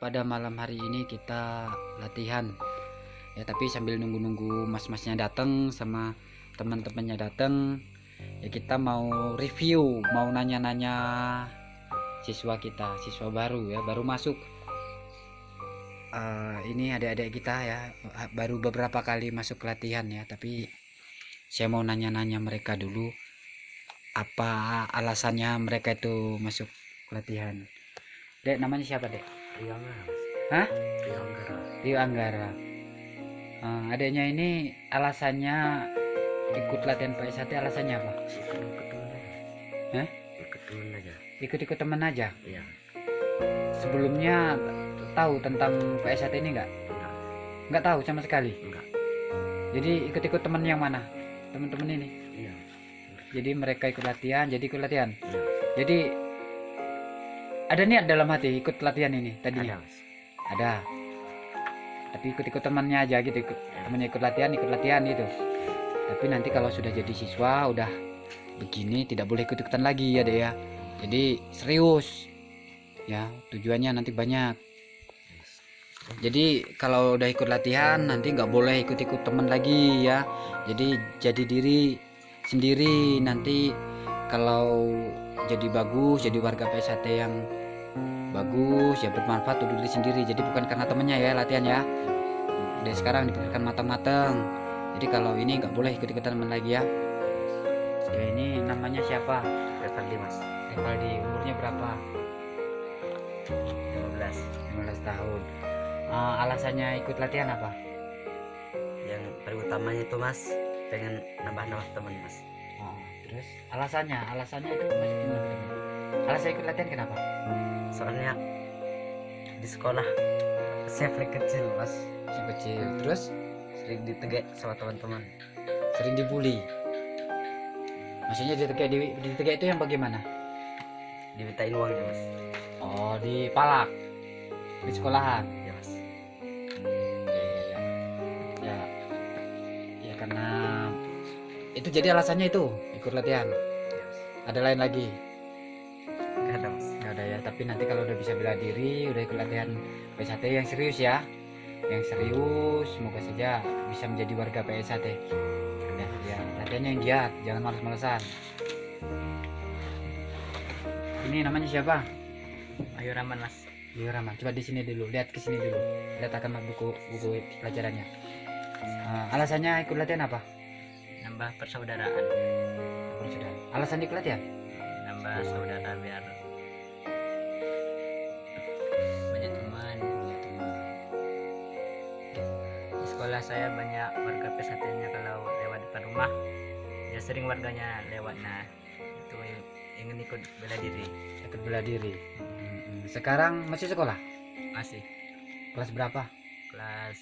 pada malam hari ini kita latihan ya, tapi sambil nunggu-nunggu mas-masnya datang sama teman-temannya datang ya, kita mau review, mau nanya-nanya siswa baru ya, baru masuk. Ini adik-adik kita ya, baru beberapa kali masuk latihan ya, tapi saya mau nanya-nanya mereka dulu apa alasannya mereka itu masuk latihan. Dek, namanya siapa, Dek? Rio Anggara, Mas. Hah? Rio Anggara. Rio Anggara. Adiknya ini alasannya ikut latihan Pak SAT, alasannya apa? Ikut temen aja. Hah? Ikut temen aja. Ikut-ikut teman aja. Iya. Sebelumnya tahu tentang Pak SAT ini nggak? Enggak. Nggak tahu sama sekali. Enggak. Jadi ikut-ikut teman yang mana? Teman-teman ini. Iya. Jadi mereka ikut latihan, jadi ikut latihan. Iya. Jadi ada niat dalam hati ikut latihan ini tadinya? Ada, Mas. Ada. Tapi ikut-ikut temannya aja gitu, temannya ikut latihan gitu. Tapi nanti kalau sudah jadi siswa, udah begini tidak boleh ikut-ikutan lagi ya, Dek ya. Jadi serius ya, tujuannya nanti banyak. Jadi kalau udah ikut latihan nanti nggak boleh ikut-ikut teman lagi ya. Jadi jadi diri sendiri, nanti kalau jadi bagus, jadi warga PSAT yang bagus ya, bermanfaat untuk diri sendiri. Jadi bukan karena temennya ya latihan ya. Dari sekarang dipikirkan matang-matang. Jadi kalau ini nggak boleh ikut-ikutan teman lagi ya. Oke, ini namanya siapa? Revaldi, Mas. Revaldi, umurnya berapa? 15. 15 tahun. Alasannya ikut latihan apa? Yang paling utamanya itu, Mas, pengen nambah-nambah teman, Mas. Terus alasannya itu masih gimana? Alasan ikut latihan kenapa? Soalnya di sekolah saya paling kecil, Mas. Masih kecil, terus Sering ditegek sama teman-teman. sering dibully. Maksudnya ditegak itu yang bagaimana? Dimintain uangnya, Mas. Oh, dipalak di sekolahan. Ya, Mas. Ya, ya karena itu jadi alasannya itu ikut latihan. Ya, Mas. Ada lain lagi? Enggak ada, Mas. Nggak ada ya. Tapi nanti kalau udah bisa bela diri, udah ikut latihan PSAT yang serius ya, yang serius, semoga saja bisa menjadi warga PSAT. Ya, latihannya yang giat, jangan malas-malesan. Ini namanya siapa? Ayo Rahman, Mas. Ayo Rahman, coba di sini dulu, lihat ke sini dulu, lihat akan buku pelajarannya. Alasannya ikut latihan apa? Nambah persaudaraan. Alasan ikut latihan? Nambah saudara biar banyak teman. Di sekolah saya banyak warga pesantrennya, kalau lewat depan rumah ya sering warganya lewat. Nah, itu ingin ikut bela diri. Ikut bela diri. Sekarang masih sekolah? Masih Kelas berapa? kelas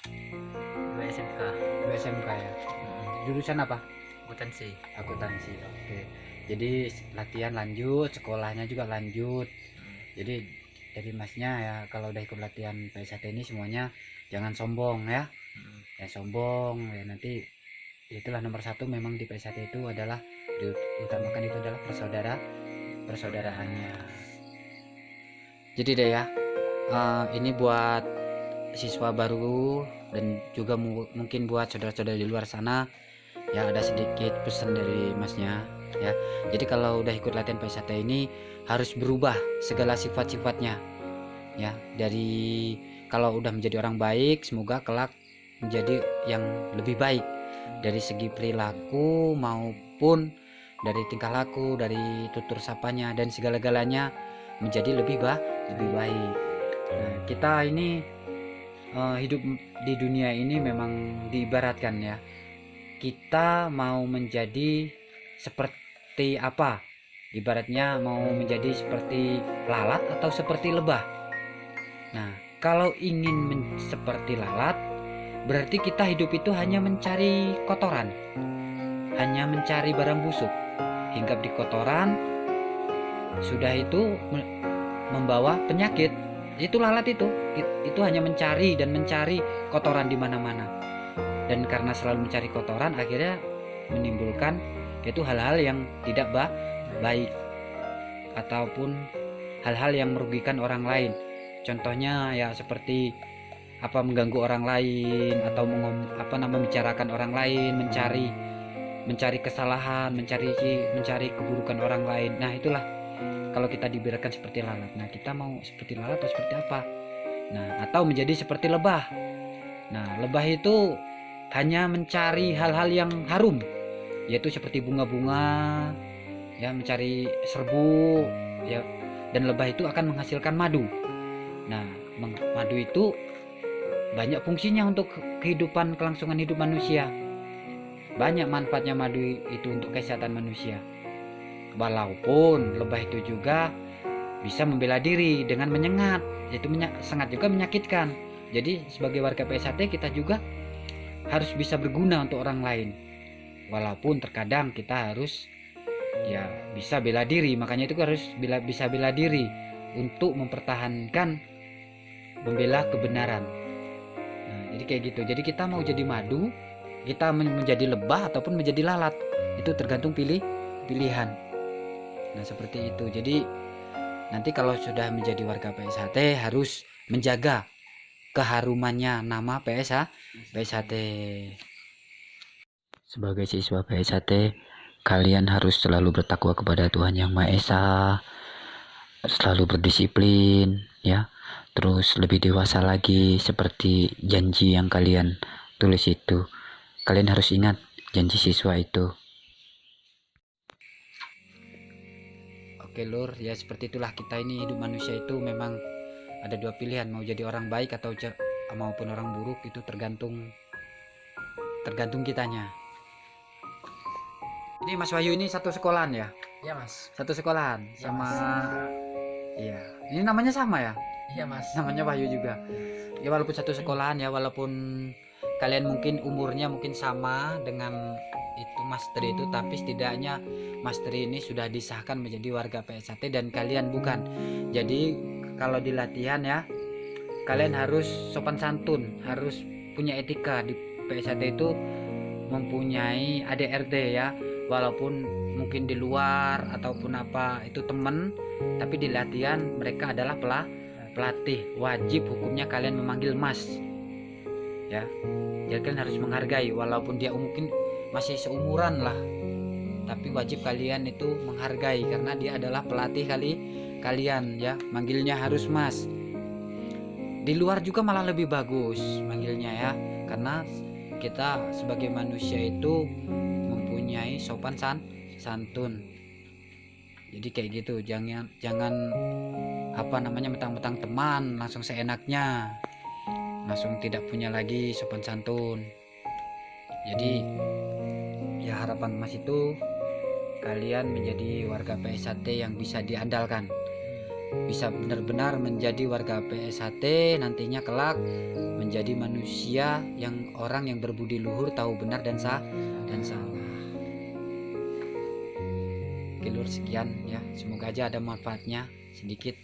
2 SMK. 2 SMK ya. Jurusan apa? Akuntansi. Akuntansi. Oke. Jadi latihan lanjut, sekolahnya juga lanjut. Jadi dari masnya ya, kalau udah ikut latihan PSAT ini semuanya jangan sombong ya. Ya sombong ya, nanti itulah nomor satu memang di PSAT itu adalah diutamakan itu adalah persaudaraannya. Jadi deh ya, ini buat siswa baru dan juga mungkin buat saudara-saudara di luar sana ya, ada sedikit pesan dari masnya ya. Jadi kalau udah ikut latihan PSAT ini harus berubah segala sifat-sifatnya ya. Dari kalau udah menjadi orang baik, semoga kelak menjadi yang lebih baik dari segi perilaku maupun dari tingkah laku, dari tutur sapanya dan segala-galanya menjadi lebih baik. Nah, kita ini hidup di dunia ini memang diibaratkan ya, kita mau menjadi seperti apa, ibaratnya mau menjadi seperti lalat atau seperti lebah. Nah, kalau ingin seperti lalat, berarti kita hidup itu hanya mencari kotoran, hanya mencari barang busuk, hinggap di kotoran, sudah itu membawa penyakit. Itu lalat itu hanya mencari dan mencari kotoran di mana-mana, dan karena selalu mencari kotoran akhirnya menimbulkan yaitu hal-hal yang tidak baik ataupun hal-hal yang merugikan orang lain. contohnya ya seperti mengganggu orang lain atau membicarakan orang lain, mencari kesalahan, mencari keburukan orang lain. Nah itulah kalau kita dibiarkan seperti lalat. Nah kita mau seperti lalat atau seperti apa? Nah atau menjadi seperti lebah. Nah lebah itu hanya mencari hal-hal yang harum, yaitu seperti bunga-bunga, ya, mencari serbuk, ya, dan lebah itu akan menghasilkan madu. Nah madu itu banyak fungsinya untuk kehidupan, kelangsungan hidup manusia. Banyak manfaatnya madu itu untuk kesehatan manusia. Walaupun lebah itu juga bisa membela diri dengan menyengat, yaitu sangat juga menyakitkan. Jadi sebagai warga PSHT kita juga harus bisa berguna untuk orang lain. Walaupun terkadang kita harus ya bisa bela diri, makanya itu harus bisa bela diri untuk mempertahankan, membela kebenaran. Nah, jadi kayak gitu. Jadi kita mau jadi madu, kita menjadi lebah ataupun menjadi lalat, itu tergantung pilihan. Nah seperti itu. Jadi nanti kalau sudah menjadi warga PSHT harus menjaga keharumannya nama PSHT. Sebagai siswa PSHT, kalian harus selalu bertakwa kepada Tuhan Yang Maha Esa, selalu berdisiplin, ya. Terus lebih dewasa lagi seperti janji yang kalian tulis itu. Kalian harus ingat janji siswa itu. Oke Lur, ya seperti itulah kita ini hidup manusia itu memang ada dua pilihan, mau jadi orang baik atau maupun orang buruk, itu tergantung kitanya. Ini Mas Wahyu ini satu sekolahan ya? Iya Mas. Satu sekolahan Ya, sama Mas. Iya. Ini namanya sama ya? Iya Mas. Namanya Wahyu juga. Ya walaupun satu sekolahan ya, walaupun kalian mungkin umurnya mungkin sama dengan itu Master itu, tapi setidaknya Master ini sudah disahkan menjadi warga PSHT dan kalian bukan. Jadi kalau di latihan ya, kalian harus sopan santun, harus punya etika. Di PSHT itu mempunyai ADRT ya, walaupun mungkin di luar ataupun apa itu teman, tapi di latihan mereka adalah pelatih. Wajib hukumnya kalian memanggil Mas ya. Jadi kalian harus menghargai, walaupun dia mungkin masih seumuran lah, tapi wajib kalian itu menghargai karena dia adalah pelatih kalian ya. Manggilnya harus Mas. Di luar juga malah lebih bagus manggilnya ya, karena kita sebagai manusia itu mempunyai sopan santun. Jadi kayak gitu, jangan mentang-mentang teman langsung seenaknya, langsung tidak punya lagi sopan santun. Jadi ya harapan Mas itu kalian menjadi warga PSHT yang bisa diandalkan, bisa benar-benar menjadi warga PSHT nantinya kelak menjadi manusia yang orang yang berbudi luhur, tahu benar dan salah. Oke Lur, sekian ya, semoga aja ada manfaatnya sedikit.